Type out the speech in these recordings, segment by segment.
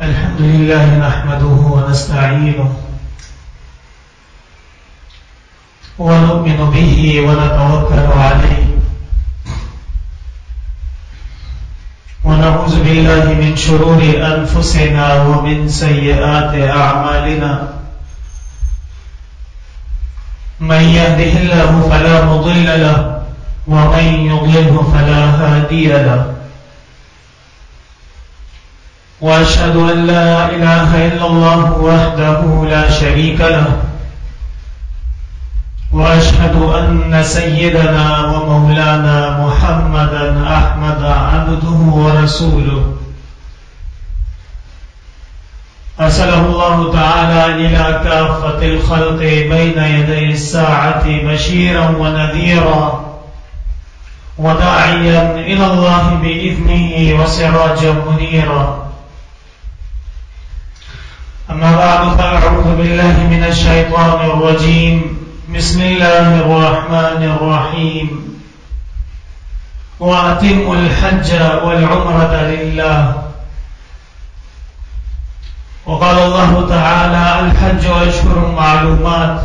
الحمد لله نحمده ونستعينه ونؤمن به ونتوكل عليه ونعوذ بالله من شرور أنفسنا ومن سيئات أعمالنا من يهده الله فلا مضل له ومن يضلله فلا هادي له وأشهد أن لا إله إلا الله وحده لا شريك له وأشهد أن سيدنا ومولانا محمدا أحمد عبده ورسوله أرسله الله تعالى إلى كافة الخلق بين يدي الساعة بشيرا ونذيرا وداعيا إلى الله بإذنه وسراجا منيرا أما بعد فأعوذ بالله من الشيطان الرجيم بسم الله الرحمن الرحيم وأتموا الحج والعمرة لله وقال الله تعالى الحج أشهر معلومات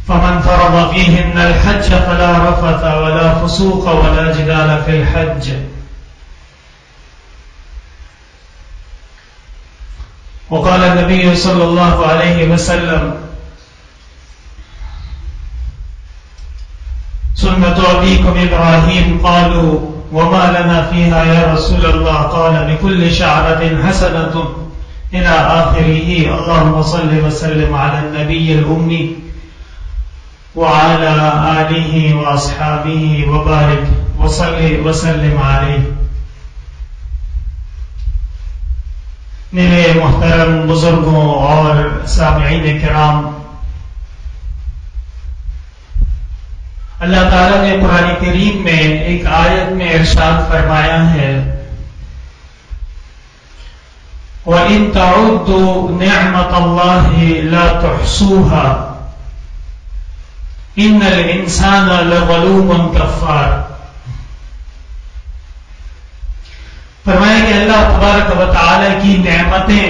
فمن فرض فيهن الحج فلا رفث ولا فسوق ولا جدال في الحج وقال النبي صلى الله عليه وسلم سنة أبيكم إبراهيم قالوا وما لنا فيها يا رسول الله قال بكل شعرة حسنة إلى آخره اللهم صل وسلم على النبي الأمي وعلى آله وأصحابه وبارك وصل وسلم عليه. میرے محترم بزرگوں اور سامعین کرام، اللہ تعالیٰ نے قرآن کریم میں ایک آیت میں ارشاد فرمایا ہے وَإِن تَعُدُّوا نِعْمَةَ اللَّهِ لَا تُحْصُوهَا إِنَّ الْإِنسَانَ لَظَلُومٌ كَفَّارٌ. فرمایا کہ اللہ تبارک و تعالی کی نعمتیں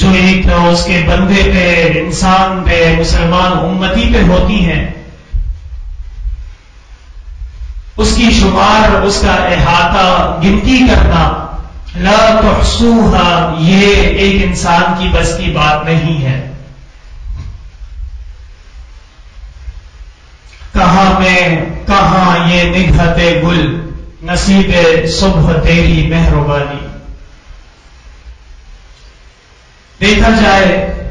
جو ایک اس کے بندے پہ، انسان پہ، مسلمان امتی پہ ہوتی ہیں، اس کی شمار، اس کا احاطہ، گنتی کرنا، لا تحصوها، یہ ایک انسان کی بس کی بات نہیں ہے. کہاں میں کہاں یہ نگہت گل، نصیب صبح تیری مہربانی. دیکھا جائے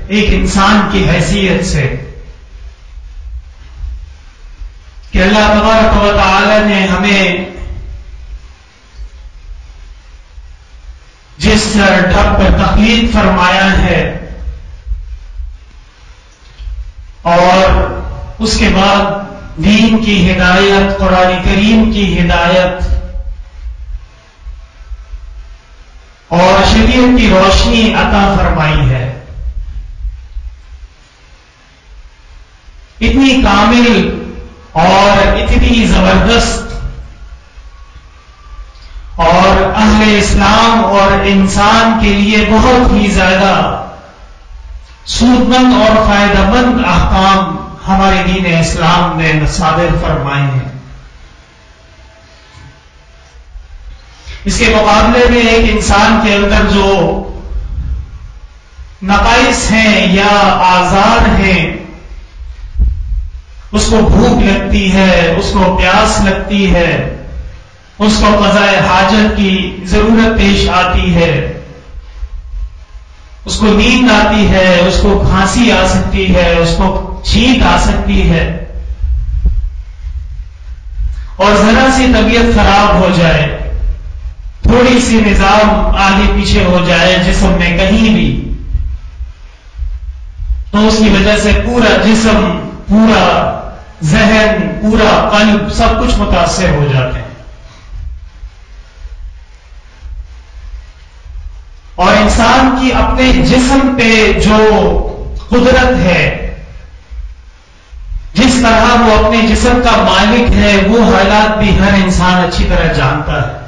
ایک انسان کی حیثیت سے کہ اللہ تبارک و تعالی نے ہمیں جس ڈھب پر تخلیق فرمایا ہے اور اس کے بعد دین کی ہدایت، قرآن کریم کی ہدایت اور شریعت کی روشنی عطا فرمائی ہے. اتنی کامل اور اتنی زبردست اور اہل اسلام اور انسان کے لیے بہت ہی زیادہ سودمند اور فائدہ مند احکام ہمارے دین اسلام نے صادر فرمائے ہیں. اس کے مقابلے میں ایک انسان کے اندر جو نقائص ہیں یا آزار ہیں، اس کو بھوک لگتی ہے، اس کو پیاس لگتی ہے، اس کو قضاء حاجت کی ضرورت پیش آتی ہے، اس کو نیند آتی ہے، اس کو کھانسی آ سکتی ہے، اس کو چھینک آ سکتی ہے، اور ذرا سی طبیعت خراب ہو جائے، تھوڑی سی نظام آگے پیچھے ہو جائے جسم میں کہیں بھی، تو اس کی وجہ سے پورا جسم، پورا ذہن، پورا قلب، سب کچھ متاثر ہو جاتے ہیں. اور انسان کی اپنے جسم پہ جو قدرت ہے، جس طرح وہ اپنے جسم کا مالک ہے، وہ حالات بھی ہر انسان اچھی طرح جانتا ہے.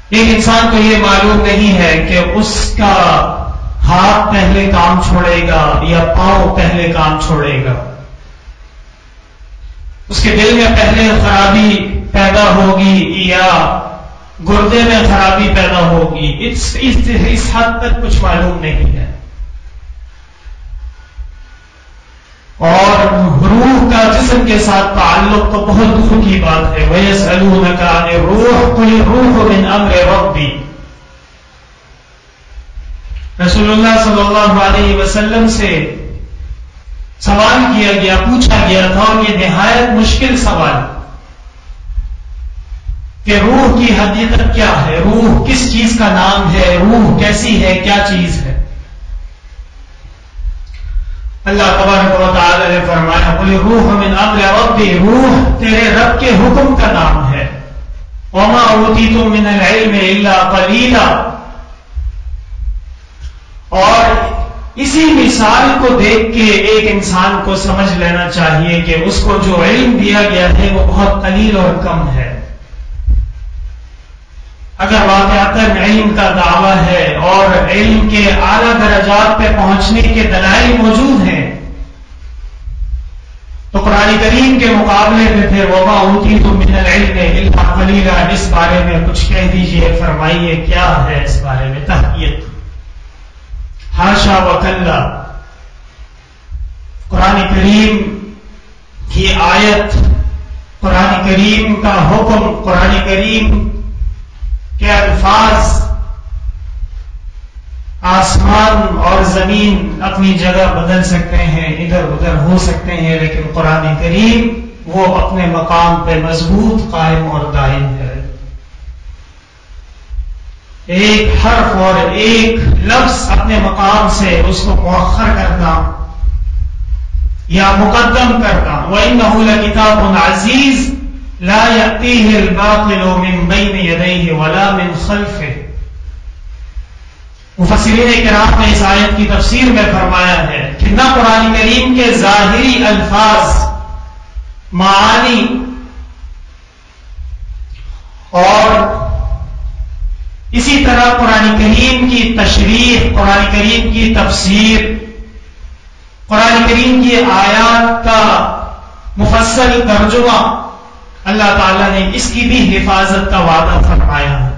ایک انسان کو یہ معلوم نہیں ہے کہ اس کا ہاتھ پہلے کام چھوڑے گا یا پاؤں پہلے کام چھوڑے گا. اس کے دل میں پہلے خرابی پیدا ہوگی یا گردے میں خرابی پیدا ہوگی، اس حد تک کچھ معلوم نہیں ہے. اور روح کا جسم کے ساتھ تعلق تو بہت دور کی بات ہے. وَيَسْأَلُونَكَ عَنِ الرُّوحِ قُلِ الرُّوحُ مِنْ أَمْرِ رَبِّي. رسول اللہ صلی اللہ علیہ وسلم سے سوال کیا گیا، پوچھا گیا تھا، اور یہ نہایت مشکل سوال کہ روح کی حقیقت کیا ہے، روح کس چیز کا نام ہے، روح کیسی ہے، کیا چیز ہے. اللہ تبارک و تعالی نے فرمایا قُلِ الرُّوحُ مِنْ أَمْرِ رَبِّي، روح تیرے رب کے حکم کا نام ہے. وَمَا أُوتِيتُم مِّنَ الْعِلْمِ إِلَّا قَلِيلًا. اور اسی مثال کو دیکھ کے ایک انسان کو سمجھ لینا چاہیے کہ اس کو جو علم دیا گیا ہے وہ بہت قلیل اور کم ہے. اگر واقعتاً علم کا دعویٰ ہے اور علم کے اعلیٰ درجات پہ پہنچنے کے دلائل موجود ہیں تو قرآن کریم کے مقابلے میں پھر وَمَا أُوتِيتُم مِّنَ الْعِلْمِ إِلَّا قَلِيلًا اس بارے میں کچھ کہہ دیجئے، فرمائیے کیا ہے اس بارے میں تحقیق. حاشا وکلا. قرآن کریم کی آیت، قرآن کریم کا حکم، قرآن کریم کے الفاظ، آسمان اور زمین اپنی جگہ بدل سکتے ہیں، ادھر ادھر ہو سکتے ہیں، لیکن قرآن کریم وہ اپنے مقام پہ مضبوط، قائم اور دائم ہے. ایک حرف اور ایک لفظ اپنے مقام سے اس کو مؤخر کرنا یا مقدم کرنا. وَإِنَّهُ لَكِتَابٌ عَزِيزٌ لَا يَأْتِيهِ الْبَاطِلُ مِنْ بَيْنِ يَدَيْهِ وَلَا مِنْ خَلْفِهِ. مفسرین کرام نے اس آیت کی تفسیر میں فرمایا ہے کہ نہ قرآن کریم کے ظاہری الفاظ، معانی اور اسی طرح قرآن کریم کی تشریح، قرآن کریم کی تفسیر، قرآن کریم کی آیات کا مفصل ترجمہ، اللہ تعالیٰ نے اس کی بھی حفاظت کا وعدہ فرمایا ہے.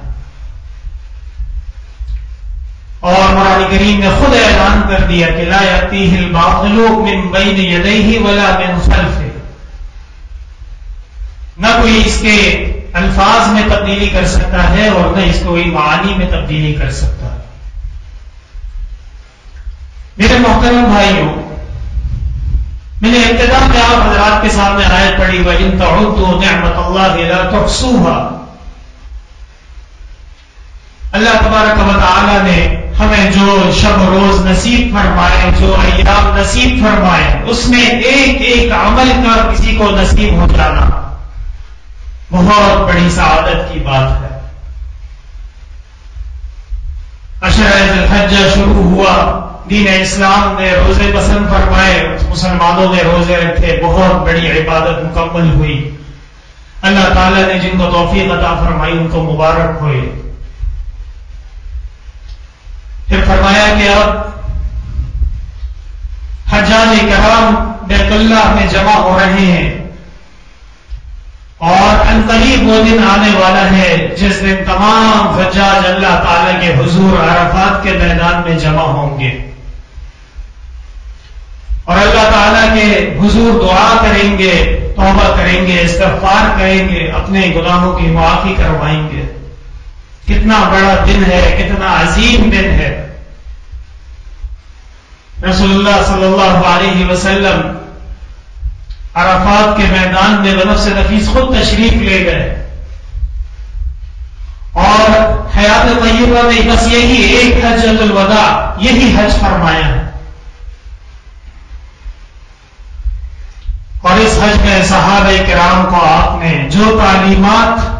اور قرآن کریم نے خود اعلان کر دیا کہ لا یأتیہ الباطل من بین یدیہ ولا من خلفہ. نہ کوئی اس کے الفاظ میں تبدیلی کر سکتا ہے اور نہ اس کو کوئی معانی میں تبدیلی کر سکتا ہے. میرے محترم بھائیوں، میں نے ابتدا میں آپ حضرات کے سامنے آیت پڑھی وَإِن تَعُدُّوا نِعْمَتَ اللَّهِ لَا تُحْصُوهَا. اللہ تبارک و تعالی نے ہمیں جو شب روز نصیب فرمائے، جو ایام نصیب فرمائے، اس میں ایک ایک عمل کا کسی کو نصیب ہو جانا بہت بڑی سعادت کی بات ہے. عشرہ ذی الحجہ شروع ہوا، دین اسلام نے روزے پسند فرمائے، مسلمانوں نے روزے رکھے، بہت بڑی عبادت مکمل ہوئی. اللہ تعالیٰ نے جن کو توفیق عطا فرمائی ان کو مبارک ہوئے. پھر فرمایا کہ اب حجاج کرام بیت اللہ میں جمع ہو رہے ہیں اور عنقریب وہ دن آنے والا ہے جس دن تمام حجاج اللہ تعالی کے حضور عرفات کے میدان میں جمع ہوں گے اور اللہ تعالیٰ کے حضور دعا کریں گے، توبہ کریں گے، استغفار کریں گے، اپنے گناہوں کی معافی کروائیں گے. کتنا بڑا دن ہے، کتنا عظیم دن ہے. رسول اللہ صلی اللہ علیہ وسلم عرفات کے میدان میں بنفس نفیس خود تشریف لے گئے اور حیات طیبہ میں بس یہی ایک حجۃ الوداع، یہی حج فرمایا ہے. اور اس حج میں صحابہ کرام کو آپ نے جو تعلیمات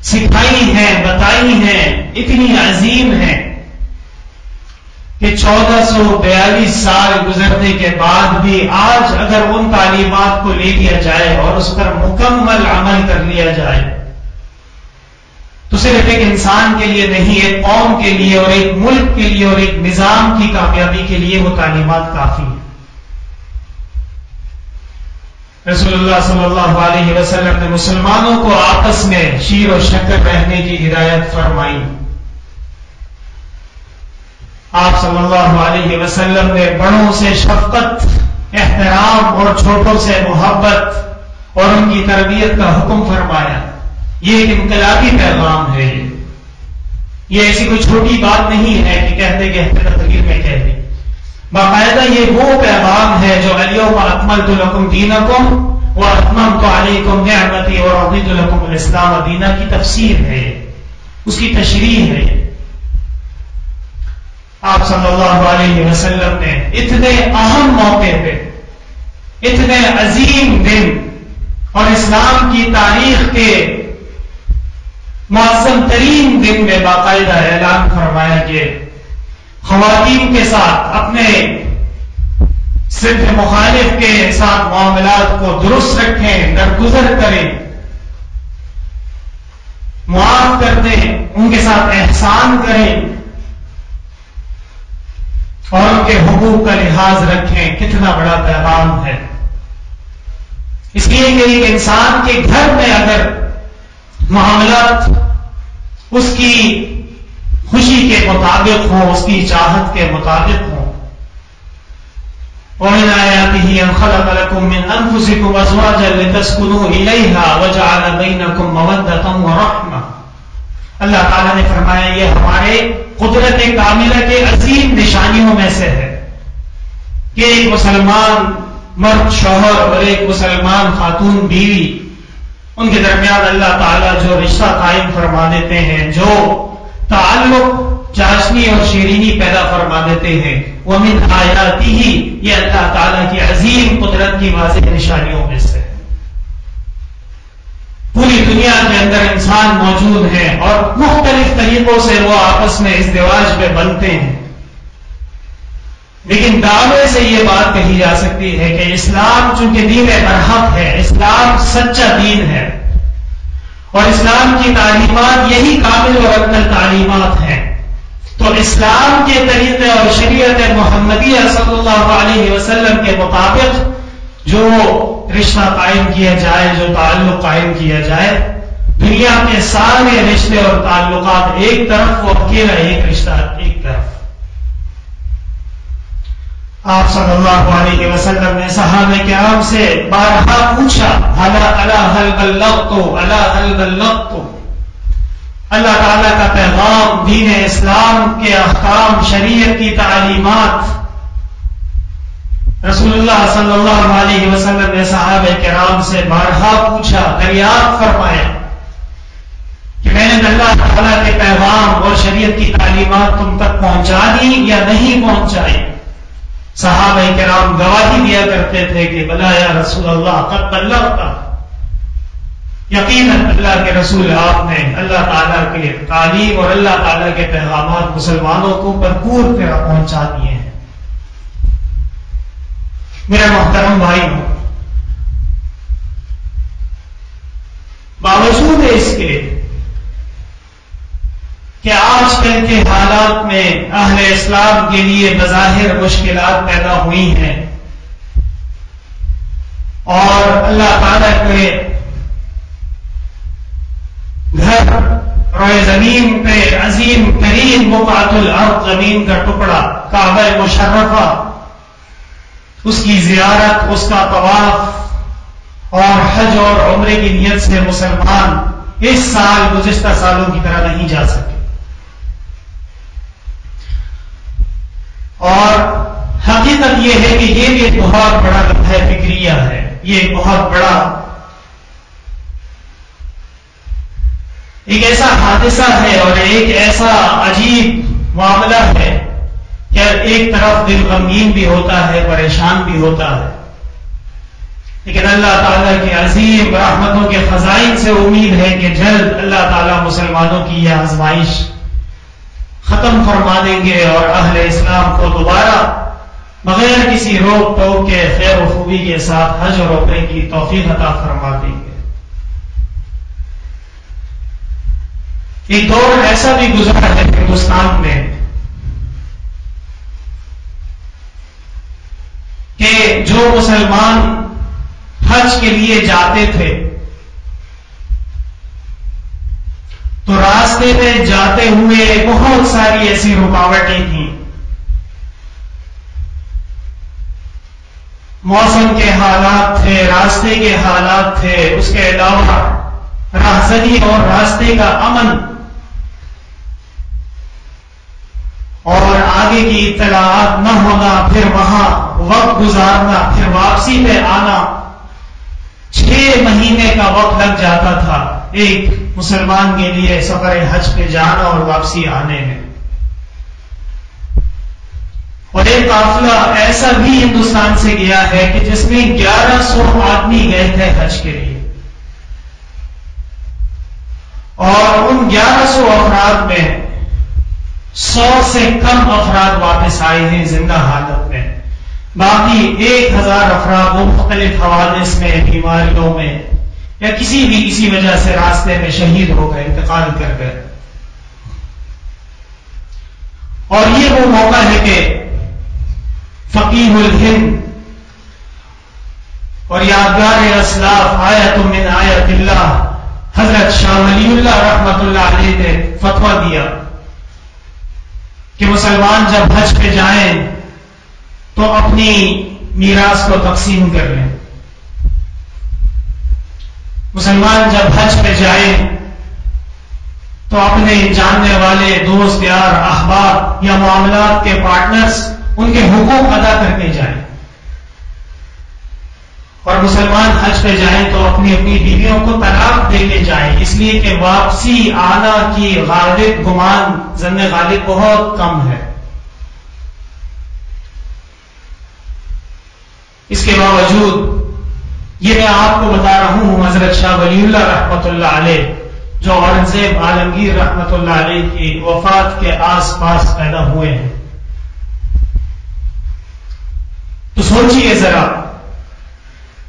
سکھائی ہیں، بتائی ہیں، اتنی عظیم ہیں کہ 1442 سال گزرنے کے بعد بھی آج اگر ان تعلیمات کو لے لیا جائے اور اس پر مکمل عمل کر لیا جائے تو صرف ایک انسان کے لیے نہیں، ایک قوم کے لیے اور ایک ملک کے لیے اور ایک نظام کی کامیابی کے لیے وہ تعلیمات کافی ہیں۔ رسول اللہ صلی اللہ علیہ وسلم نے مسلمانوں کو آپس میں شیر و شکر رہنے کی ہدایت فرمائی۔ آپ صلی اللہ علیہ وسلم نے بڑوں سے شفقت، احترام اور چھوٹوں سے محبت اور ان کی تربیت کا حکم فرمایا۔ یہ ایک انقلابی پیغام ہے۔ یہ ایسی کوئی چھوٹی بات نہیں ہے کہ کہتے کہتے تقریر میں کہہ دیں، باقاعدہ یہ وہ پیغام ہے جو الیوم اکملت لکم دینکم واتممت علیکم نعمتی ورضیت لکم الاسلام دینا کی تفسیر ہے، اس کی تشریح ہے۔ آپ صلی اللہ علیہ وسلم نے اتنے اہم موقع پہ، اتنے عظیم دن اور اسلام کی تاریخ کے معظم ترین دن میں باقاعدہ اعلان فرمایا کہ خواتین کے ساتھ اپنے صرف مخالف کے ساتھ معاملات کو درست رکھیں، درگزر کریں، معاف کر دیں، ان کے ساتھ احسان کریں اور ان کے حقوق کا لحاظ رکھیں۔ کتنا بڑا پیغام ہے۔ اس لیے کہ ایک انسان کے گھر میں اگر معاملات اس کی خوشی کے مطابق ہوں، اس کی چاہت کے مطابق ہوں، وَمِنْ آيَاتِهِ أَنْ خَلَقَ لَكُم مِّنْ أَنفُسِكُمْ أَزْوَاجًا لِتَسْكُنُوا إِلَيْهَا وَجَعَلَ بَيْنَكُم مَّوَدَّةً وَرَحْمَةً۔ اللہ تعالیٰ نے فرمایا یہ ہمارے قدرت کاملہ کے عظیم نشانیوں میں سے ہے کہ ایک مسلمان مرد شوہر اور ایک مسلمان خاتون بیوی، ان کے درمیان اللہ تعالیٰ جو رشتہ قائم فرما دیتے ہیں، جو تعلق چاشنی اور شیرینی پیدا فرما دیتے ہیں، وَمِنْ آیَاتِهِ، یہ اللہ تعالیٰ کی عظیم قدرت کی واضح نشانیوں میں سے ہے۔ پوری دنیا کے اندر انسان موجود ہیں اور مختلف طریقوں سے وہ آپس میں ازدواج میں بنتے ہیں، لیکن دعوے سے یہ بات کہی جا سکتی ہے کہ اسلام چونکہ دین برحق ہے، اسلام سچا دین ہے اور اسلام کی تعلیمات یہی کامل اور اکمل تعلیمات ہیں، تو اسلام کے طریقے اور شریعت محمدیہ صلی اللہ علیہ وسلم کے مطابق جو رشتہ قائم کیا جائے، جو تعلق قائم کیا جائے، دنیا کے سارے رشتے اور تعلقات ایک طرف، وہ اکیلا ایک رشتہ ایک طرف۔ آپ صلی اللہ علیہ وسلم نے صحابہ کرام سے بارہا پوچھا، الا هل بلغت، الا هل بلغت۔ اللہ تعالیٰ کا پیغام، دین اسلام کے احکام، شریعت کی تعلیمات، رسول اللہ صلی اللہ علیہ وسلم نے صحابہ کرام سے بارہا پوچھا، دریافت فرمایا کہ میں نے اللہ تعالیٰ کے پیغام اور شریعت کی تعلیمات تم تک پہنچا دی یا نہیں پہنچائی؟ صحابہ کرام گواہی دیا کرتے تھے کہ بلا یا رسول اللہ قد بلغتا، یقیناً اللہ کے رسول آپ نے اللہ تعالیٰ کے تعلیم اور اللہ تعالیٰ کے پیغامات مسلمانوں کو بھرپور طرح پہنچا دیے ہیں۔ میرے محترم بھائیوں، باوجود اس کے کہ آج کل کے حالات میں اہل اسلام کے لیے بظاہر مشکلات پیدا ہوئی ہیں اور اللہ تعالیٰ کے گھر روئے زمین پہ عظیم ترین بقعۃ الارض، زمین کا ٹکڑا کعبہ مشرفہ، اس کی زیارت، اس کا طواف اور حج اور عمرے کی نیت سے مسلمان اس سال گزشتہ سالوں کی طرح نہیں جا سکے، اور حقیقت یہ ہے کہ یہ بھی ایک بہت بڑا لمحہ فکریہ ہے، یہ ایک بہت بڑا ایک ایسا حادثہ ہے اور ایک ایسا عجیب معاملہ ہے کہ ایک طرف دل غمگین بھی ہوتا ہے، پریشان بھی ہوتا ہے، لیکن اللہ تعالیٰ کی عظیم رحمتوں کے خزائن سے امید ہے کہ جلد اللہ تعالیٰ مسلمانوں کی یہ آزمائش ختم فرما دیں گے اور اہل اسلام کو دوبارہ بغیر کسی روک ٹوک کے خیر و خوبی کے ساتھ حج اور عمرے کی توفیق عطا فرما دیں گے۔ ایک دور ایسا بھی گزرا ہے ہندوستان میں کہ جو مسلمان حج کے لیے جاتے تھے تو راستے میں جاتے ہوئے بہت ساری ایسی رکاوٹیں تھیں. موسم کے حالات تھے، راستے کے حالات تھے، اس کے علاوہ راہزنی اور راستے کا امن اور آگے کی اطلاعات نہ ہونا، پھر وہاں وقت گزارنا، پھر واپسی پہ آنا. 6 مہینے کا وقت لگ جاتا تھا ایک مسلمان کے لیے سفر حج پہ جانا اور واپسی آنے میں. اور ایک قافلہ ایسا بھی ہندوستان سے گیا ہے کہ جس میں 1100 آدمی گئے تھے حج کے لیے، اور ان 1100 افراد میں 100 سے کم افراد واپس آئے ہیں زندہ حالت میں. باقی 1000 افراد وہ مختلف حوادث میں، بیماریوں میں یا کسی وجہ سے راستے میں شہید ہو گئے، انتقال کر گئے. اور یہ وہ موقع ہے کہ فقیہ الہند اور یادگار اسلاف آیت من آیت اللہ حضرت شاہ ولی اللہ رحمت اللہ علیہ نے فتویٰ دیا کہ مسلمان جب حج پہ جائیں تو اپنی میراث کو تقسیم کر لیں. مسلمان جب حج پہ جائیں تو اپنے جاننے والے دوست یار احباب یا معاملات کے پارٹنرز ان کے حقوق ادا کرنے جائیں. اور مسلمان حج پہ جائیں تو اپنی بیویوں کو طلاق دینے جائیں، اس لیے کہ واپسی آنا کی غالب گمان ظن غالب بہت کم ہے. اس کے باوجود یہ میں آپ کو بتا رہا ہوں حضرت شاہ ولی اللہ رحمت اللہ علیہ جو اورنگزیب عالمگیر رحمت اللہ علیہ کی وفات کے آس پاس پیدا ہوئے ہیں. تو سوچئے ذرا،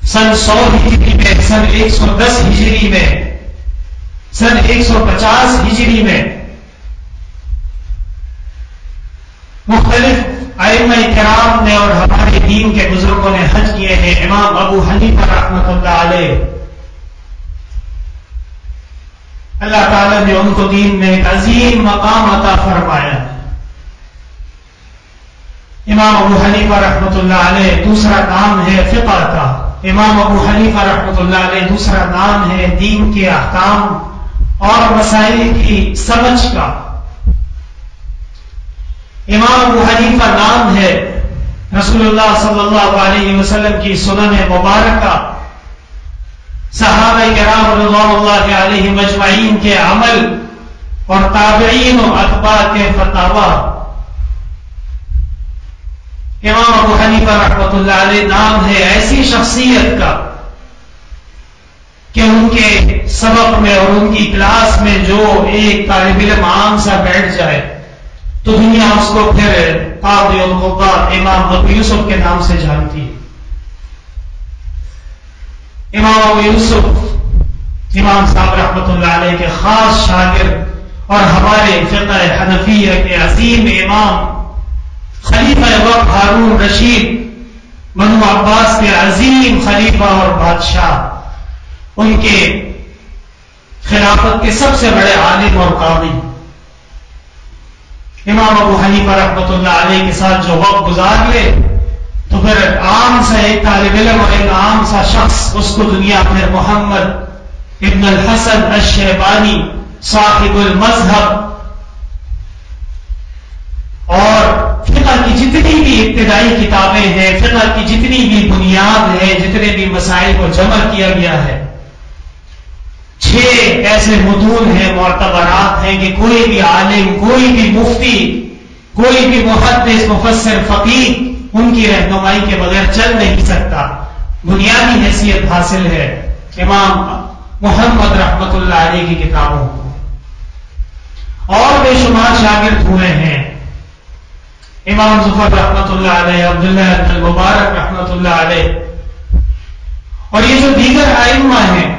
سن 100 ہجری میں، سن 110 ہجری میں، سن 150 ہجری میں مختلف ائمہ کرام نے اور ہمارے دین کے بزرگوں نے حج کیے ہیں. امام ابو حنیفہ رحمۃ اللہ علیہ، اللہ تعالیٰ نے ان کو دین میں ایک عظیم مقام عطا فرمایا. امام ابو حنیفہ رحمۃ اللہ علیہ دوسرا نام ہے فقہ کا. امام ابو حنیفہ رحمۃ اللہ علیہ دوسرا نام ہے دین کے احکام اور مسائل کی سمجھ کا. امام ابو حنیفہ نام ہے رسول اللہ صلی اللہ علیہ وسلم کی سنن مبارکہ، صحابہ کرام رضوان اللہ علیہ مجمعین کے عمل اور تابعین و اتباع کے فتاوی. امام ابو حنیفہ رحمۃ اللہ علیہ نام ہے ایسی شخصیت کا کہ ان کے سبق میں اور ان کی کلاس میں جو ایک طالب علم عام سا بیٹھ جائے تو دنیا اس کو پھر قاضی القضاۃ امام ابو یوسف کے نام سے جانتی ہے. امام ابو یوسف امام صاحب رحمۃ اللہ علیہ کے خاص شاگرد اور ہمارے فقہ حنفیہ کے عظیم امام خلیفہ وقت ہارون رشید بنو عباس کے عظیم خلیفہ اور بادشاہ، ان کے خلافت کے سب سے بڑے عالم اور قاضی امام ابو حنیفہ رحمۃ اللہ علیہ کے ساتھ جو وقت گزار لے تو پھر عام سا ایک طالب علم اور ایک عام سا شخص اس کو دنیا پھر محمد ابن الحسن الشیبانی صاحب المذہب اور فقہ کی جتنی بھی ابتدائی کتابیں ہیں، فقہ کی جتنی بھی بنیاد ہے، جتنے بھی مسائل کو جمع کیا گیا ہے، 6 ایسے متون ہیں، معتبرات ہیں کہ کوئی بھی عالم، کوئی بھی مفتی، کوئی بھی محدث، مفسر، فقیہ ان کی رہنمائی کے بغیر چل نہیں سکتا. بنیادی حیثیت حاصل ہے امام محمد رحمت اللہ علیہ کی کتابوں کو. اور بے شمار شاگرد ہوئے ہیں، امام ظفر رحمت اللہ علیہ، عبداللہ بن المبارک رحمت اللہ علیہ، اور یہ جو دیگر ائمہ ہیں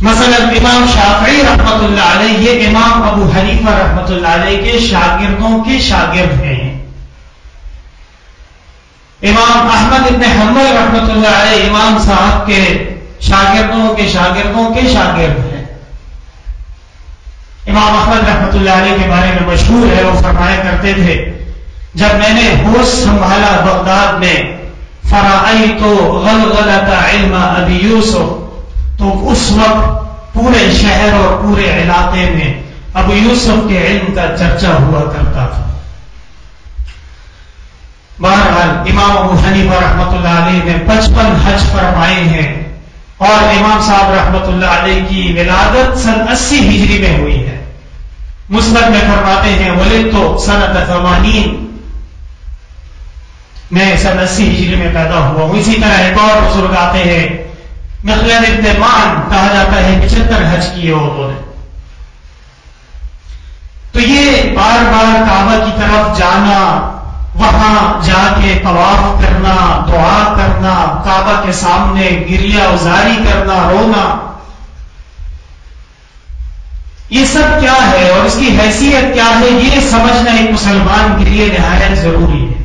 مثلا امام شافعی رحمۃ اللہ علیہ یہ امام ابو حنیفہ رحمۃ اللہ علیہ کے شاگردوں کے شاگرد ہیں. امام احمد بن حنبل رحمۃ اللہ علیہ امام صاحب کے شاگردوں کے شاگردوں کے شاگرد ہیں. امام احمد رحمۃ اللہ علیہ کے بارے میں مشہور ہے، وہ فرمایا کرتے تھے جب میں نے ہوش سنبھالا بغداد میں فرأیت غلغلۃ علم ابی یوسف، تو اس وقت پورے شہر اور پورے علاقے میں ابو یوسف کے علم کا چرچا ہوا کرتا تھا. بہرحال امام ابو حنیفہ رحمۃ اللہ علیہ نے 55 حج فرمائے ہیں، اور امام صاحب رحمۃ اللہ علیہ کی ولادت سن 80 ہجری میں ہوئی ہے. مسند میں فرماتے ہیں ولدت سنۃ 80، میں سن 80 ہجری میں پیدا ہوا ہوں. اسی طرح ایک اور بزرگ آتے ہیں مخلد ابن معن، کہا جاتا ہے 75 حج کیے انہوں نے. تو یہ بار بار کعبہ کی طرف جانا، وہاں جا کے طواف کرنا، دعا کرنا، کعبہ کے سامنے گریہ ازاری کرنا، رونا، یہ سب کیا ہے اور اس کی حیثیت کیا ہے، یہ سمجھنا ایک مسلمان کے لیے نہایت ضروری ہے.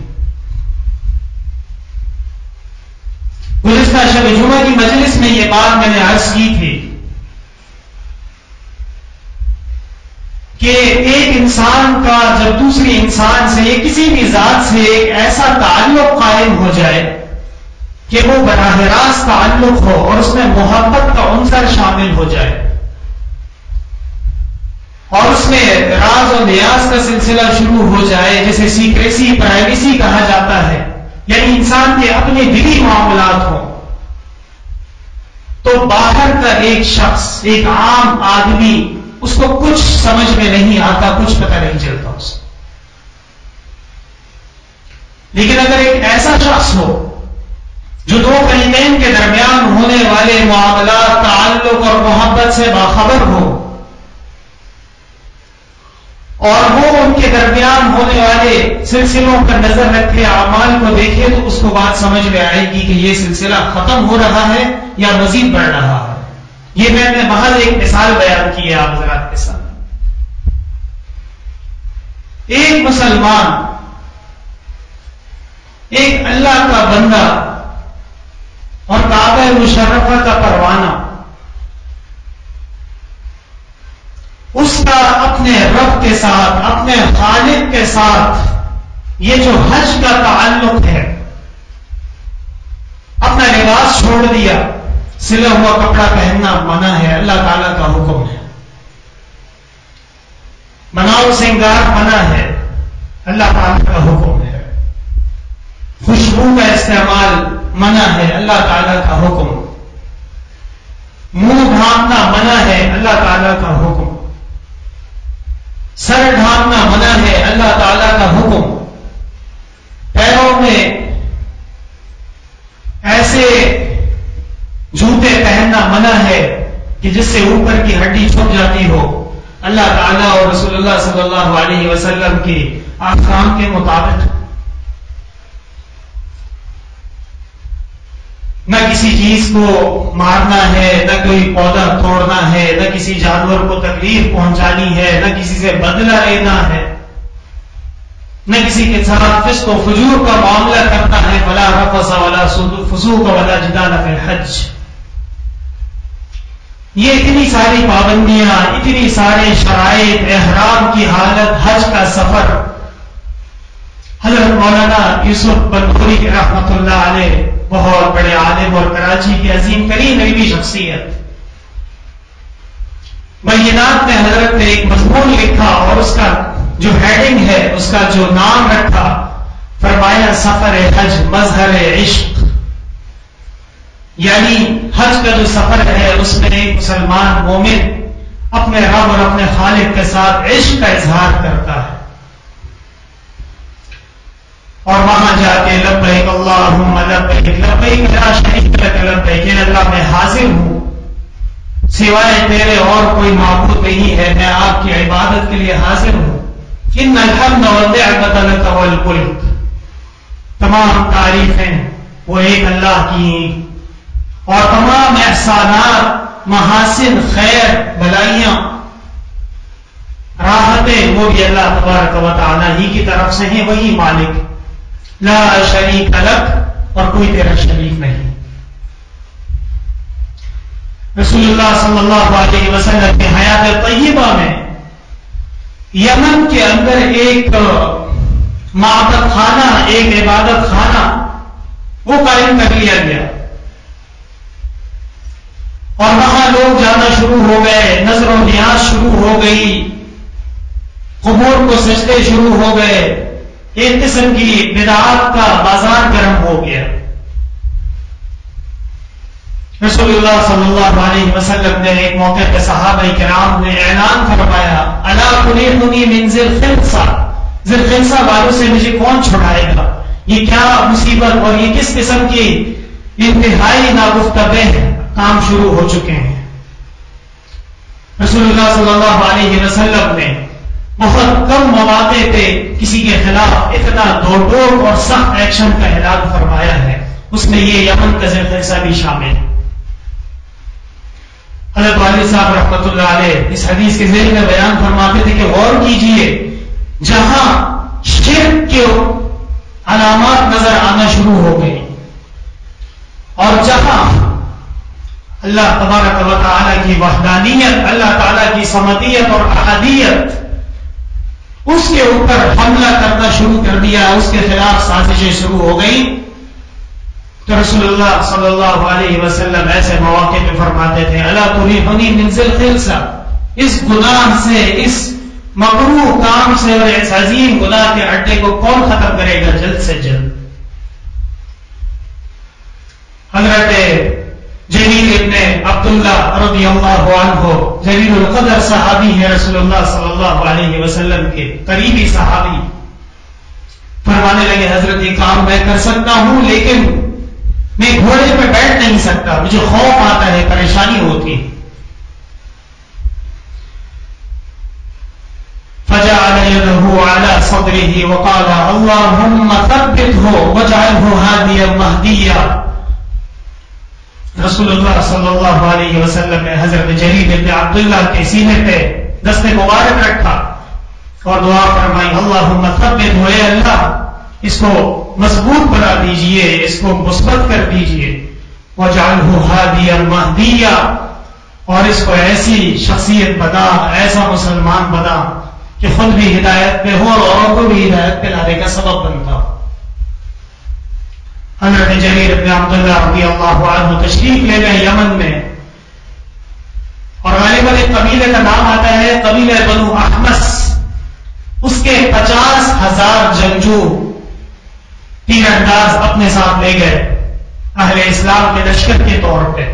گزشتہ شب جمعہ کی مجلس میں یہ بات میں نے عرض کی تھی کہ ایک انسان کا جب دوسری انسان سے یا کسی بھی ذات سے ایک ایسا تعلق قائم ہو جائے کہ وہ براہ راست تعلق ہو اور اس میں محبت کا عنصر شامل ہو جائے اور اس میں راز و نیاز کا سلسلہ شروع ہو جائے، جسے سیکریسی پرائیویسی کہا جاتا ہے، یعنی انسان کے اپنے دلی معاملات ہوں، تو باہر کا ایک شخص، ایک عام آدمی، اس کو کچھ سمجھ میں نہیں آتا، کچھ پتہ نہیں چلتا اس کو. لیکن اگر ایک ایسا شخص ہو جو دو قریبین کے درمیان ہونے والے معاملات، تعلق اور محبت سے باخبر ہو اور وہ ان کے درمیان ہونے والے سلسلوں پر نظر رکھے، اعمال کو دیکھے، تو اس کو بات سمجھ میں آئے گی کہ یہ سلسلہ ختم ہو رہا ہے یا مزید بڑھ رہا ہے. یہ میں نے محض ایک مثال بیان کی ہے آپ حضرات کے سامنے. ایک مسلمان، ایک اللہ کا بندہ اور کعبہ مشرفہ کا پروانہ، اس کا اپنے رب کے ساتھ، اپنے خالق کے ساتھ یہ جو حج کا تعلق ہے، اپنا لباس چھوڑ دیا، سلا ہوا کپڑا پہننا منع ہے، اللہ تعالیٰ کا حکم ہے. بناؤ سنگار منع ہے، اللہ تعالیٰ کا حکم ہے. خوشبو کا استعمال منع ہے، اللہ تعالیٰ کا حکم. منہ ڈھانپنا منع ہے، اللہ تعالیٰ کا حکم. سر ڈھانپنا منع ہے، اللہ تعالیٰ کا حکم. پیروں میں ایسے جوتے پہننا منع ہے کہ جس سے اوپر کی ہڈی چھپ جاتی ہو، اللہ تعالیٰ اور رسول اللہ صلی اللہ علیہ وسلم کی احکام کے مطابق. نہ کسی چیز کو مارنا ہے، نہ کوئی پودا توڑنا ہے، نہ کسی جانور کو تکلیف پہنچانی ہے، نہ کسی سے بدلہ لینا ہے، نہ کسی کے ساتھ فسق و فجور کا معاملہ کرنا ہے. ولا رفث ولا فسوق ولا جدال فی الحج. یہ اتنی ساری پابندیاں، اتنی سارے شرائط، احرام کی حالت، حج کا سفر. حضرت مولانا یوسف بنوری رحمۃ اللہ علیہ، بہت بڑے عالم اور کراچی کی عظیم ترین علمی شخصیت، بینات میں حضرت نے ایک مضمون لکھا اور اس کا جو ہیڈنگ ہے، اس کا جو نام رکھا، فرمایا سفر حج مظہر عشق. یعنی حج کا جو سفر ہے اس میں ایک مسلمان مومن اپنے رب اور اپنے خالق کے ساتھ عشق کا اظہار کرتا ہے اور وہاں جا کے لبیک اللہم لبیک لبیک لا شریک لک لبیک، اللہ میں حاضر ہوں، سوائے تیرے اور کوئی معبود نہیں ہے، میں آپ کی عبادت کے لیے حاضر ہوں. ان الحمد والنعمت لک والملک. تمام تعریفیں وہ ایک اللہ کی اور تمام احسانات محاسن، خیر، بلائیاں، راحتیں وہ بھی اللہ تبارک و تعالی ہی کی طرف سے ہیں، وہی مالک، لا شریک لک، اور کوئی تیرا شریک نہیں۔ رسول اللہ صلی اللہ علیہ وسلم کی حیات طیبہ میں یمن کے اندر ایک معبد خانہ، ایک عبادت خانہ وہ قائم کر لیا گیا، اور وہاں لوگ جانا شروع ہو گئے، نظر و نیاز شروع ہو گئی، قبور کو سجدے شروع ہو گئے، ایک قسم کی بدعات کا بازار گرم ہو گیا۔ رسول اللہ صلی اللہ علیہ وسلم نے ایک موقع پہ صحابہ کرام نے اعلان فرمایا، الا تنیحنی من ذی الخلصہ، ذی الخلصہ والوں سے مجھے کون چھڑائے گا؟ یہ کیا مصیبت اور یہ کس قسم کی انتہائی ناگفتگو کام شروع ہو چکے ہیں۔ رسول اللہ صلی اللہ علیہ وسلم نے بہت کم مواقع پہ کسی کے خلاف اتنا دوڑ اور سخت ایکشن کا اعلان فرمایا ہے، اس میں یہ یمن کا ذی الخلصہ بھی شامل ہے۔ حضرت والد صاحب رحمۃ اللہ علیہ اس حدیث کے ذیل میں بیان فرماتے تھے کہ غور کیجئے، جہاں شرک کے علامات نظر آنا شروع ہو گئی اور جہاں اللہ تبارک و تعالی کی وحدانیت، اللہ تعالی کی صمدیت اور احدیت اس کے اوپر حملہ کرنا شروع کر دیا، اس کے خلاف سازشیں شروع ہو گئی، تو رسول اللہ صلی اللہ علیہ وسلم ایسے مواقع پہ فرماتے تھے، الا تنیحنی من ذی الخلصہ، اس گناہ سے، اس مکروہ کام سے اور اس عظیم گناہ کے اڈے کو کون ختم کرے گا جلد سے جلد۔ حضرت جریر ابن عبداللہ رضی اللہ عنہ، جلیل القدر صحابی ہے رسول اللہ صلی اللہ علیہ وسلم کے قریبی صحابی، فرمانے لگے حضرت یہ کام میں کر سکتا ہوں لیکن میں گھوڑے پہ بیٹھ نہیں سکتا، مجھے خوف آتا ہے، پریشانی ہوتی ہے۔ فجعل يده على صدره وقال اللهم ثبته واجعله هاديا مهديا۔ رسول اللہ صلی اللہ علیہ وسلم نے حضرت جریر بن عبداللہ کے سینے پہ دست مبارک رکھا اور دعا فرمائی، اللہم ثبته، اے اللہ اس کو مضبوط بنا دیجئے، اس کو مثبت کر دیجئے، واجعلہ ہادیا مہدیا، اور اس کو ایسی شخصیت بنا، ایسا مسلمان بنا کہ خود بھی ہدایت پہ ہو اور اوروں کو بھی ہدایت پہ لانے کا سبب بنتا ہو۔ حضرت جریر بن عبداللہ رضی اللہ عنہ تشریف لے گئے یمن میں، اور غالباً ایک قبیلے کا نام آتا ہے قبیلہ بنو احمس، اس کے 50,000 جنگجو تیر انداز اپنے ساتھ لے گئے اہل اسلام کے لشکر کے طور پہ،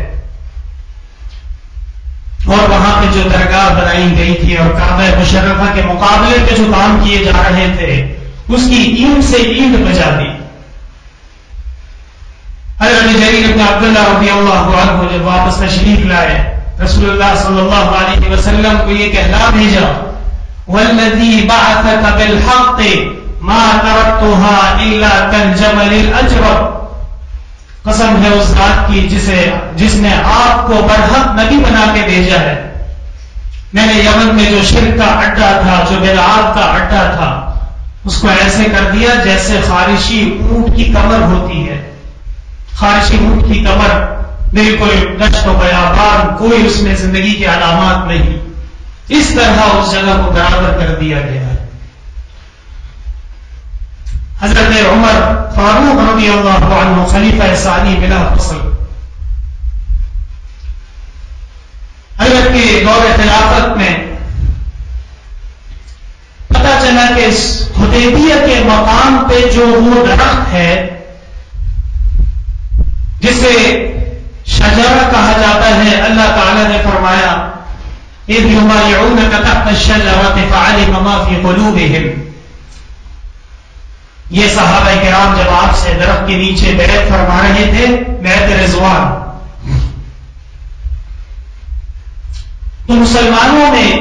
اور وہاں پہ جو درگاہ بنائی گئی تھی اور کعبہ مشرفہ کے مقابلے پہ جو کام کیے جا رہے تھے اس کی اینٹ سے اینٹ بجا دی۔ حضرت جریر بن عبداللہ رضی اللہ عنہ جب واپس تشریف لائے، رسول اللہ صلی اللہ علیہ وسلم کو یہ کہلا بھیجا، والذی بعثک بالحق ما ترکتها الا کالجمل الاجرب، قسم ہے اس ذات کی جس نے آپ کو برحق نبی بنا کے بھیجا ہے، میں نے یمن میں جو شرک کا اڈا تھا، جو بدعات کا اڈا تھا، اس کو ایسے کر دیا جیسے خارشی اونٹ کی کمر ہوتی ہے، خارشی اونٹ کی کمر، بالکل دشت و بیابان، کوئی اس میں زندگی کے علامات نہیں، اس طرح اس جگہ کو برابر کر دیا گیا ہے۔ حضرت عمر فاروق رضی اللہ عنہ خلیفہ ثانی بلا فصل، حضرت کے دور خلافت میں پتہ چلا کہ اس حدیبیہ کے مقام پہ جو وہ درخت ہے جسے شجرہ کہا جاتا ہے، اللہ تعالی نے فرمایا اذ یبایعونک تحت الشجرۃ فعلم ما فی قلوبہم، یہ صحابہ کرام جب آپ سے درخت کے نیچے بیعت فرما رہے تھے، بیعت رضوان، تو مسلمانوں میں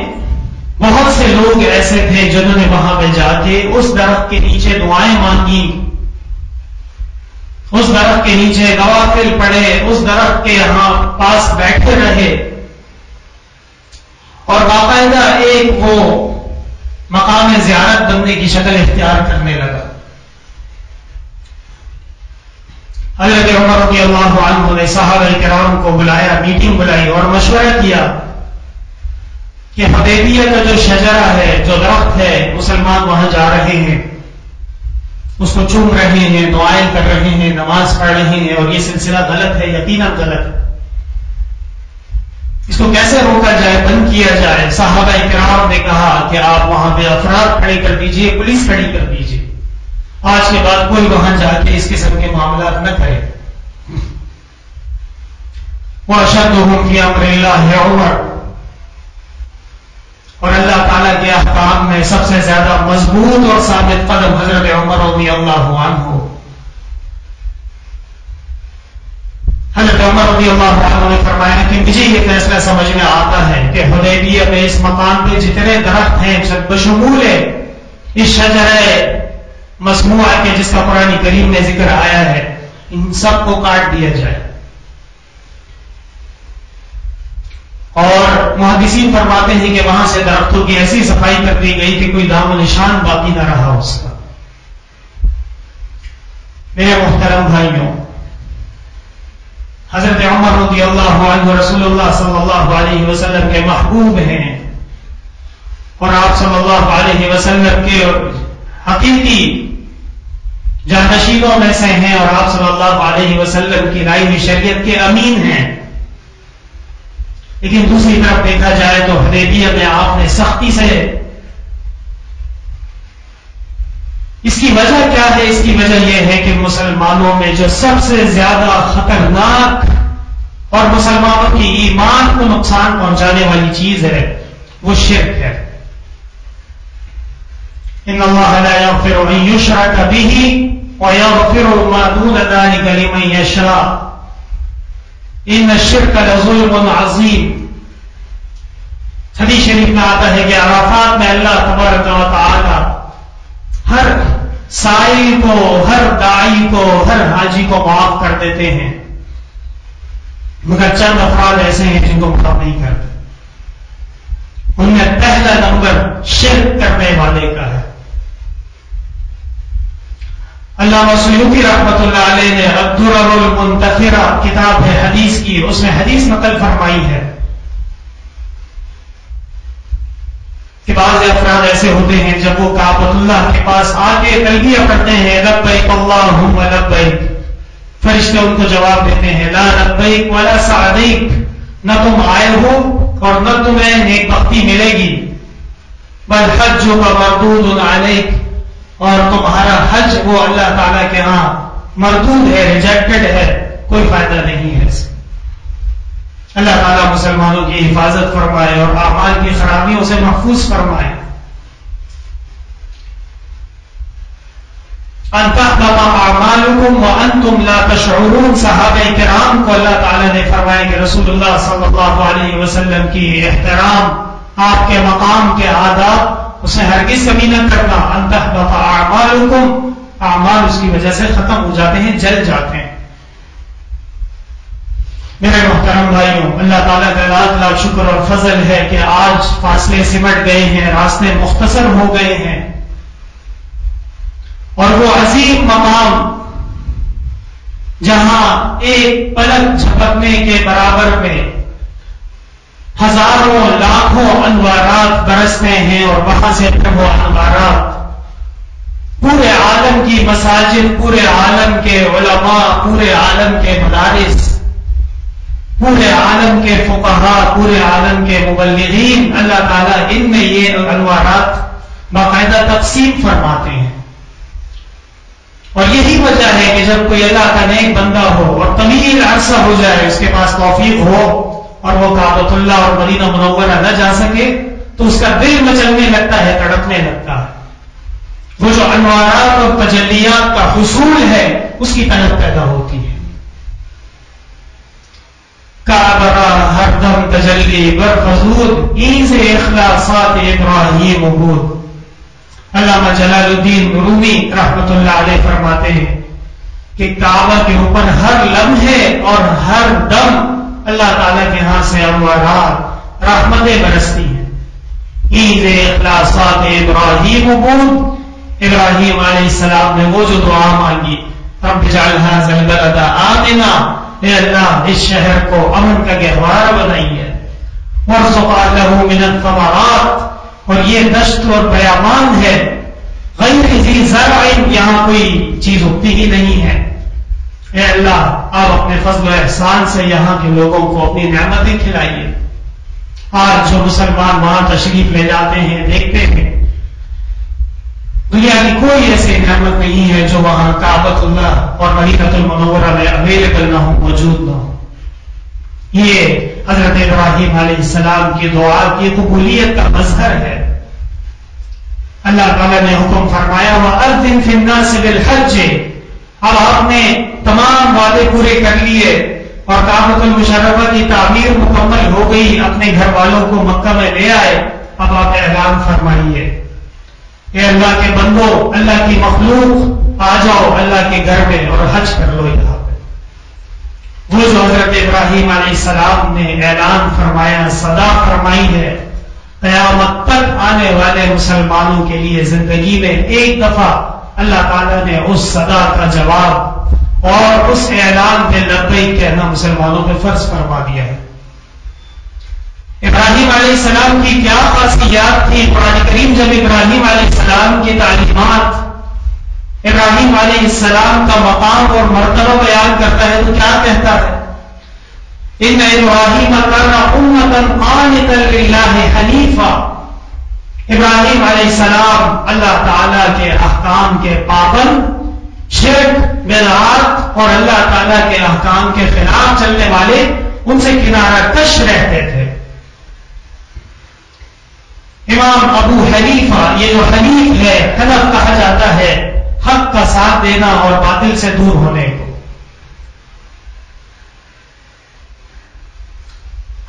بہت سے لوگ ایسے تھے جنہوں نے وہاں پہ جا کے اس درخت کے نیچے دعائیں مانگی، اس درخت کے نیچے نوافل پڑھے، اس درخت کے یہاں پاس بیٹھے رہے، باقاعدہ ایک وہ مقام زیارت بننے کی شکل اختیار کرنے لگا. حضرت عمر رضی اللہ عنہ نے صحابہ کرام کو بلایا، میٹنگ بلائی اور مشورہ کیا کہ حدیبیہ کا جو شجرہ ہے، جو درخت ہے، مسلمان وہاں جا رہے ہیں، اس کو چوم رہے ہیں، دعائیں کر رہے ہیں، نماز پڑھ رہے ہیں، اور یہ سلسلہ غلط ہے، یقیناً غلط ہے. اس کو کیسے روکا جائے، بند کیا جائے؟ صحابہ کرام نے کہا کہ آپ وہاں پہ افراد کھڑے کر دیجئے، پولیس کھڑی کر دیجئے، آج کے بعد کوئی وہاں جا کے اس قسم کے معاملات نہ کرے. وَأَشَدُّهُمْ فِي أَمْرِ اللَّهِ عُمَرَ، اور اللہ تعالیٰ کے احکام میں سب سے زیادہ مضبوط اور ثابت قدم حضرت عمر رضی اللہ عنہ. حضرت عمر رضی اللہ عنہ نے فرمایا کہ مجھے یہ فیصلہ سمجھ میں آتا ہے کہ حدیبیہ میں اس مقام پہ جتنے درخت ہیں بشمول اس شجرہ مسموعہ کے جس کا قرآن کریم میں ذکر آیا ہے، ان سب کو کاٹ دیا جائے. اور محدثین فرماتے ہیں کہ وہاں سے درختوں کی ایسی صفائی کر دی گئی کہ کوئی دام و نشان باقی نہ رہا اس کا. میرے محترم بھائیوں، حضرت عمر رضی اللہ عنہ رسول اللہ صلی اللہ علیہ وسلم کے محبوب ہیں، اور آپ صلی اللہ علیہ وسلم کے حقیقی جانشینوں میں سے ہیں، اور آپ صلی اللہ علیہ وسلم کی لائی ہوئی شریعت کے امین ہیں. لیکن دوسری طرف دیکھا جائے تو حدیبیہ میں آپ نے سختی سے، اس کی وجہ کیا ہے؟ اس کی وجہ یہ ہے کہ مسلمانوں میں جو سب سے زیادہ خطرناک اور مسلمانوں کی ایمان کو نقصان پہنچانے والی چیز ہے، وہ شرک ہے. ان اللہ لا یغفر ان یشرک بہ ویغفر ما دون ذلک لمن یشاء ان الشرک لظلم عظیم. حدیث شریف میں آتا ہے کہ عرفات میں اللہ تبارک و تعالی ہر سائل کو، ہر داعی کو، ہر حاجی کو معاف کر دیتے ہیں، مگر چند افراد ایسے ہیں جن کو معاف نہیں کرتے. ان میں پہلا نمبر شرک کرنے والے کا ہے. علامہ سیوطی رحمۃ اللہ علیہ نے الدرر المنتثرہ کتاب ہے حدیث کی، اس میں حدیث نقل فرمائی ہے کہ بعض افراد ایسے ہوتے ہیں جب وہ کعبۃ اللہ کے پاس آ کے تلبیہ پڑھتے ہیں لبیک اللہم لبیک، فرشتے ان کو جواب دیتے ہیں لا لبیک ولا سعدیک، نہ تم آئے ہو اور نہ تمہیں نیک بختی ملے گی، بل حجک مردود علیک، اور تمہارا حج وہ اللہ تعالیٰ کے ہاں مردود ہے، ریجیکٹڈ ہے، کوئی فائدہ نہیں ہے اس سے. اللہ تعالیٰ مسلمانوں کی حفاظت فرمائے اور اعمال کی خرابیوں سے محفوظ فرمائے. ان تحبط اعمالکم وانتم لا تشعرون، صحابہ کرام کو اللہ تعالیٰ نے فرمایا کہ رسول اللہ صلی اللہ علیہ وسلم کی احترام، آپ کے مقام کے آداب، اس میں ہرگز کمی نہ کرنا. ان تحبط اعمالکم، اعمال اس کی وجہ سے ختم ہو جاتے ہیں، جل جاتے ہیں. میرے محترم بھائیوں، اللہ تعالیٰ کا لاکھ لاکھ شکر اور فضل ہے کہ آج فاصلے سمٹ گئے ہیں، راستے مختصر ہو گئے ہیں، اور وہ عظیم مقام جہاں ایک پلک جھپکنے کے برابر میں ہزاروں لاکھوں انوارات برستے ہیں، اور وہاں سے پھر وہ انوارات پورے عالم کی مساجد، پورے عالم کے علماء، پورے عالم کے مدارس، پورے عالم کے فقہاء، پورے عالم کے مبلغین، اللہ تعالیٰ ان میں یہ انوارات باقاعدہ تقسیم فرماتے ہیں. اور یہی وجہ ہے کہ جب کوئی اللہ کا نیک بندہ ہو اور طویل عرصہ ہو جائے، اس کے پاس توفیق ہو اور وہ کعبۃ اللہ اور مدینہ منورہ نہ جا سکے، تو اس کا دل مچلنے لگتا ہے، تڑپنے لگتا ہے. وہ جو انوارات اور تجلیات کا حصول ہے، اس کی طلب پیدا ہوتی ہے. کعبہ ہر دم تجلی برفضود، این سے اخلاصات ابراہیم عبود. علامہ جلال الدین رومی رحمۃ اللہ علیہ فرماتے ہیں کہ کعبہ کے اوپر ہر لمحے اور ہر دم اللہ تعالیٰ کے ہاں سے انوارات، رحمتیں برستی ہیں. عید اخلاصات ابراہیم بود، ابراہیم علیہ السلام نے وہ جو دعا مانگی، رب اجعل ھذا البلد آمنا، اے اللہ اس شہر کو امن کا گہوارہ بنائیے، وارزق اہلہ من الثمرات، اور یہ دشت اور بیابان ہے، غیر ذی زرع، یہاں کوئی چیز اگتی ہی نہیں ہے، اے اللہ آپ اپنے فضل و احسان سے یہاں کے لوگوں کو اپنی نعمتیں کھلائیے۔ آج جو مسلمان وہاں تشریف لے جاتے ہیں، دیکھتے ہیں دنیا کی کوئی ایسی نعمت نہیں ہے جو وہاں کعبۃ اللہ اور مدینہ المنورہ میں اویلیبل نہ ہو، موجود نہ ہو۔ یہ حضرت ابراہیم علیہ السلام کی دعا کی قبولیت کا مظہر ہے۔ اللہ تعالیٰ نے حکم فرمایا وَأَذِّن فِي النَّاسِ بِالْحَجِّ، اب آپ نے تمام وعدے پورے کر لیے اور کعبۃ المشرفہ کی تعمیر مکمل ہو گئی، اپنے گھر والوں کو مکہ میں لے آئے، اب آپ اعلان فرمائیے، اے اللہ کے بندو، اللہ کی مخلوق، آ جاؤ اللہ کے گھر میں اور حج کر لو یہاں پہ۔ وہ جو حضرت ابراہیم علیہ السلام نے اعلان فرمایا، صدا فرمائی ہے، قیامت تک آنے والے مسلمانوں کے لیے زندگی میں ایک دفعہ اللہ تعالیٰ نے اس صدا کا جواب اور اس اعلان پہ لبیک کہنا مسلمانوں پہ فرض فرما دیا ہے۔ ابراہیم علیہ السلام کی کیا خاصیات تھی؟ قرآن کریم جب ابراہیم علیہ السلام کی تعلیمات، ابراہیم علیہ السلام کا مقام اور مرتبہ بیان کرتا ہے تو کیا کہتا ہے؟ ان ابراہیم کان امۃ قانتا للہ حنیفا، ابراہیم علیہ السلام اللہ تعالیٰ کے احکام کے پابند، شرک، بدعات اور اللہ تعالیٰ کے احکام کے خلاف چلنے والے ان سے کنارہ کش رہتے تھے۔ امام ابو حنیفہ، یہ جو حنیف ہے، حنف کہا جاتا ہے حق کا ساتھ دینا اور باطل سے دور ہونے کو۔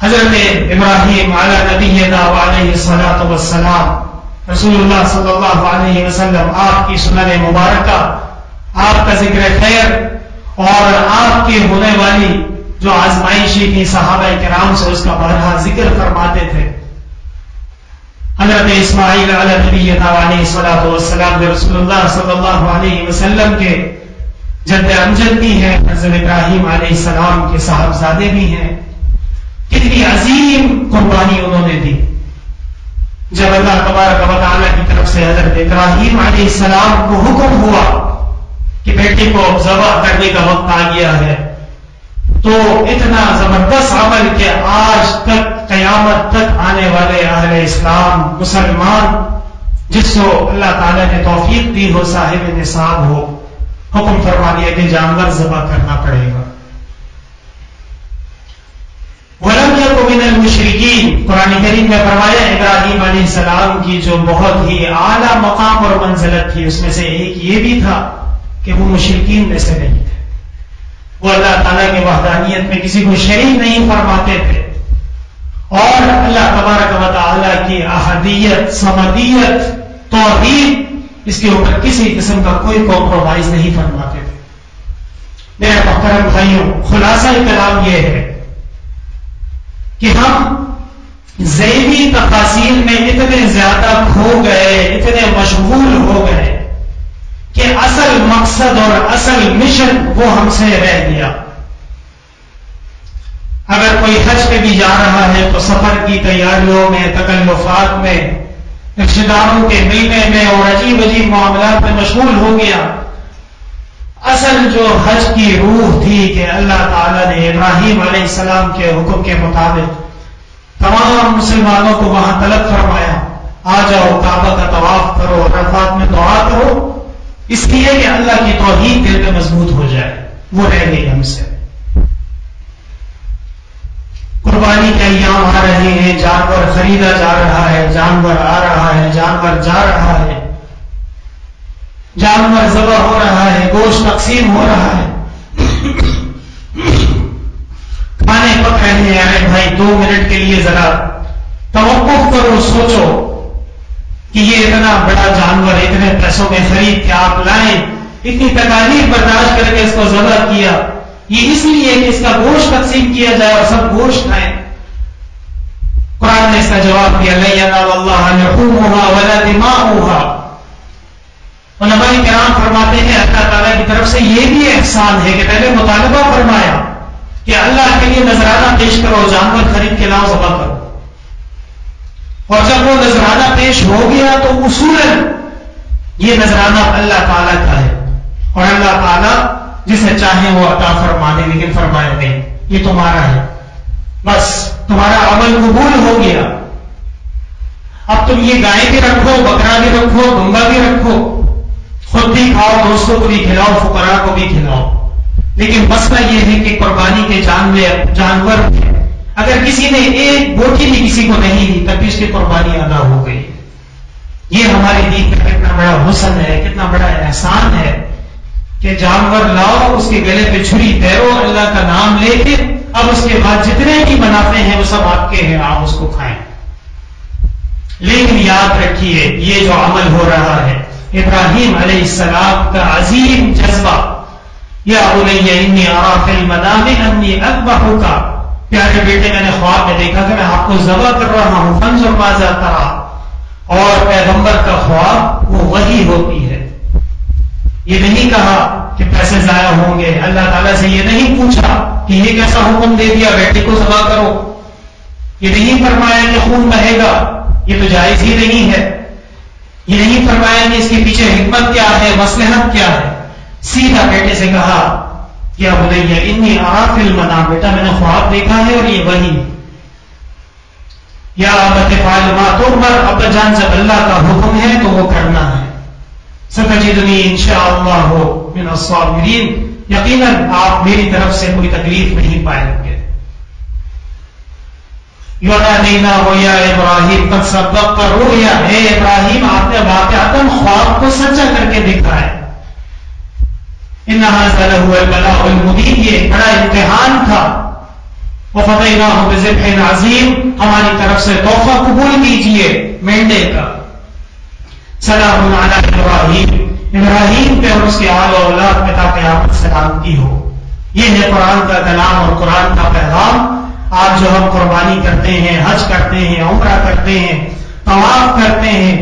حضرت ابراہیم علی نبینا علیہ الصلاۃ والسلام، رسول اللہ صلی اللہ علیہ وسلم، آپ کی سنن مبارکہ، آپ کا ذکر خیر اور آپ کی ہونے والی جو آزمائشی کی صحابہ کرام سے اس کا بارہا ذکر فرماتے تھے۔ حضرت اسماعیل علی نبینا علیہ الصلاۃ والسلام جو رسول اللہ صلی اللہ علیہ وسلم کے جد امجد بھی ہیں، حضرت ابراہیم علیہ السلام کے صاحبزادے بھی ہیں، کتنی عظیم قربانی انہوں نے دی۔ جب اللہ تبارک و تعالیٰ کی طرف سے حضرت ابراہیم علیہ السلام کو حکم ہوا کہ بیٹے کو ذبح کرنے کا وقت آ گیا ہے، تو اتنا زبردست عمل کہ آج تک قیامت تک آنے والے اہل اسلام مسلمان جس کو اللہ تعالیٰ نے توفیق دی ہو، صاحب نصاب ہو، حکم فرما دیا کہ جانور ذبح کرنا پڑے گا۔ وَلَمْ يَكُ مِنَ الْمُشْرِكِينَ، قرآن کریم میں فرمایا ابراہیم علیہ السلام کی جو بہت ہی اعلیٰ مقام اور منزلت تھی، اس میں سے ایک یہ بھی تھا کہ وہ مشرکین میں سے نہیں تھے، وہ اللہ تعالیٰ کی وحدانیت میں کسی کو شریک نہیں فرماتے تھے، اور اللہ تبارک و تعالیٰ کی احدیت، صمدیت، توحید، اس کے اوپر کسی قسم کا کوئی کمپرومائز نہیں فرماتے تھے۔ میرے محترم بھائیوں، خلاصہ کلام یہ ہے کہ ہم ذیلی تفاصیل میں اتنے زیادہ کھو گئے، اتنے مشغول ہو گئے کہ اصل مقصد اور اصل مشن وہ ہم سے رہ گیا۔ اگر کوئی حج پہ بھی جا رہا ہے تو سفر کی تیاریوں میں، تکلفات میں، رشتے داروں کے ملنے میں اور عجیب عجیب معاملات میں مشغول ہو گیا۔ اصل جو حج کی روح تھی کہ اللہ تعالیٰ نے ابراہیم علیہ السلام کے حکم کے مطابق تمام مسلمانوں کو وہاں طلب فرمایا، آ جاؤ کعبہ کا طواف کرو، عرفات میں دعا کرو، اس لیے کہ اللہ کی توحید دل میں مضبوط ہو جائے، وہ رہ گئی ہم سے۔ قربانی کے ایام آ رہے ہیں، جانور خریدا جا رہا ہے، جانور آ رہا ہے، جانور جا رہا ہے، جانور ذبح ہو رہا ہے، گوشت تقسیم ہو رہا ہے، کھانے پک رہے ہیں۔ ارے بھائی 2 منٹ کے لیے ذرا توقف کرو، سوچو کہ یہ اتنا بڑا جانور اتنے پیسوں میں خرید کے آپ لائیں، اتنی تکالیف برداشت کر کے اس کو ذبح کیا، یہ اس لیے کہ اس کا گوشت تقسیم کیا جائے اور سب گوشت کھائیں۔ قرآن نے اس کا جواب دیا لن ینال اللہ لحومها ولا دماؤها. علماء کرام فرماتے ہیں اللہ تعالیٰ کی طرف سے یہ بھی احسان ہے کہ پہلے مطالبہ فرمایا کہ اللہ کے لیے نذرانہ پیش کرو، جانور خرید کے لاؤ، ذبح کرو. اور جب وہ نذرانہ پیش ہو گیا تو اصولاً یہ نذرانہ اللہ تعالیٰ کا ہے، اور اللہ تعالیٰ جسے چاہے وہ عطا فرما دے، لیکن فرمایا نہیں یہ تمہارا ہے، بس تمہارا عمل قبول ہو گیا. اب تم یہ گائے بھی رکھو، بکرا بھی رکھو، دمبا بھی رکھو، خود بھی کھاؤ، دوستوں کو بھی کھلاؤ، فقراء کو بھی کھلاؤ. لیکن مسئلہ یہ ہے کہ قربانی کے جانور اگر کسی نے ایک بوٹی بھی کسی کو نہیں دی تب بھی اس کی قربانی ادا ہو گئی. یہ ہمارے دین کا کتنا بڑا حسن ہے، کتنا بڑا احسان ہے کہ جانور لاؤ، اس کے گلے پہ چھری پھیرو، اللہ کا نام لے کے، اب اس کے بعد جتنے بھی منافع ہیں وہ سب آپ کے ہیں، آپ اس کو کھائیں. لیکن یاد رکھیے یہ جو عمل ہو رہا ہے ابراہیم علیہ السلام کا عظیم جذبہ، یا بنی انی اری فی المنام انی اذبحک، پیارے بیٹے میں نے خواب میں دیکھا کہ میں آپ کو ذبح کر رہا ہوں، فانظر ماذا تری. اور پیغمبر کا خواب وہ وحی ہوتی ہے. یہ نہیں کہا کہ پیسے ضائع ہوں گے، اللہ تعالیٰ سے یہ نہیں پوچھا کہ یہ کیسا حکم دے دیا بیٹے کو ذبح کرو، یہ نہیں فرمایا کہ خون بہے گا، یہ تو جائز ہی نہیں ہے. یہ نہیں فرمایا کہ اس کے پیچھے حکمت کیا ہے، مصلحت کیا ہے. سیدھا بیٹے سے کہا یا بنی انی اری فی المنام، بیٹا میں نے خواب دیکھا ہے اور یہ وحی. یا ابت افعل ما تؤمر، ابا جان جب اللہ کا حکم ہے تو وہ کرنا ہے. ستجدنی انشاءاللہ من الصابرین، یقیناً آپ میری طرف سے کوئی تکلیف نہیں پائیں گے. یونادیناہ یا ابراہیم قد صدقت الرؤیا، اے ابراہیم آپ نے واقعتاً خواب کو سچا کر کے دکھایا. ان ھذا لہو البلاء المبین، یہ بڑا امتحان تھا. وفدیناہ بذبح عظیم، ہماری طرف سے تحفہ قبول کیجیے مینڈے کا. سلام علی ابراہیم، ابراہیم پہ اور اس کے آل و اولاد پہ تا قیامت سلامتی ہو. یہ ہے قرآن کا کلام اور قرآن کا پیغام. آج جو ہم قربانی کرتے ہیں، حج کرتے ہیں، عمرہ کرتے ہیں، طواف کرتے ہیں،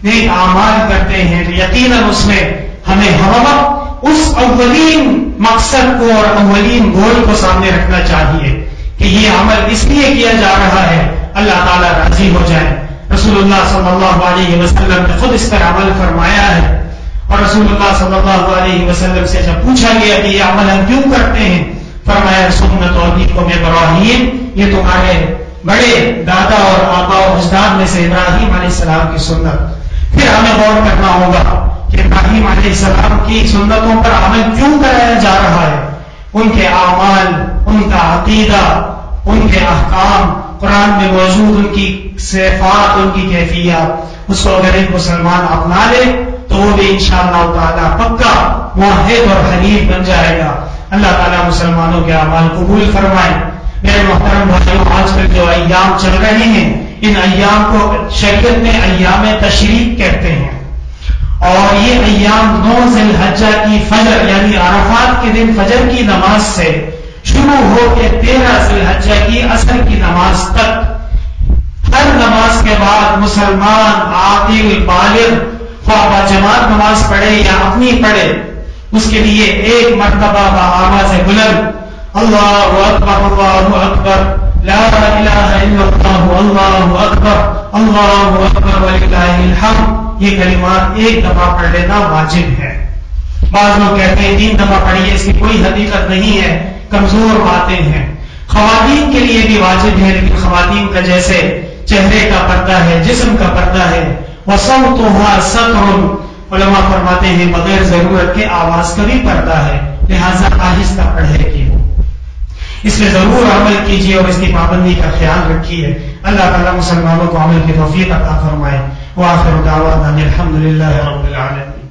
نیک اعمال کرتے ہیں، یقیناً اس میں ہمیں ہر وقت اس اولین مقصد کو اور اولین گول کو سامنے رکھنا چاہیے کہ یہ عمل اس لیے کیا جا رہا ہے اللہ تعالیٰ راضی ہو جائے. رسول اللہ صلی اللہ علیہ وسلم نے خود اس پر عمل فرمایا ہے، اور رسول اللہ صلی اللہ علیہ وسلم سے جب پوچھا گیا کہ یہ عمل ہم کیوں کرتے ہیں، فرمایا سنت ابیکم ابراہیم، یہ تمہارے بڑے دادا اور آبا و اجداد میں سے ابراہیم علیہ السلام کی سنت. پھر ہمیں غور کرنا ہوگا کہ ابراہیم علیہ السلام کی سنتوں پر عمل کیوں کرایا جا رہا ہے. ان کے اعمال، ان کا عقیدہ، ان کے احکام قرآن میں موجود، ان کی صفات، ان کی کیفیات، اس کو اگر ایک مسلمان اپنا لے تو وہ بھی انشاءاللہ تعالیٰ پکا موحد اور حنیف بن جائے گا. اللہ تعالیٰ مسلمانوں کے اعمال قبول فرمائے. میرے محترم بھائیوں، آج کل جو ایام چل رہے ہیں ان ایام کو شریعت میں ایام تشریق کہتے ہیں، اور یہ ایام 9 ذی الحجہ کی فجر یعنی عرفات کے دن فجر کی نماز سے شروع ہو کے 13 ذی الحجہ کی عصر کی نماز تک، ہر نماز کے بعد مسلمان عاقل بالغ خواہ جماعت نماز پڑھے یا اپنی پڑھے، اس کے لیے ایک مرتبہ بآواز بلند اللہ اکبر اللہ اکبر لا الہ الا اللہ اللہ اکبر اللہ اکبر وللہ الحمد، یہ کلمات ایک دفعہ پڑھ لینا واجب ہے. بعض لوگ کہتے ہیں 3 دفعہ پڑھیے، اس کی کوئی حقیقت نہیں ہے، کمزور باتیں ہیں. خواتین کے لیے بھی واجب ہے، لیکن خواتین کا جیسے چہرے کا پردہ ہے، جسم کا پردہ ہے، وصوتها ستر، علماء فرماتے ہیں بغیر ضرورت کے آواز کا بھی پردہ ہے، لہذا آہستہ پڑھے گی. اس میں ضرور عمل کیجیے اور اس کی پابندی کا خیال رکھیے. اللہ تعالیٰ مسلمانوں کو عمل کی توفیق عطا فرمائے. وآخر دعوانا الحمد للہ رب العالمین.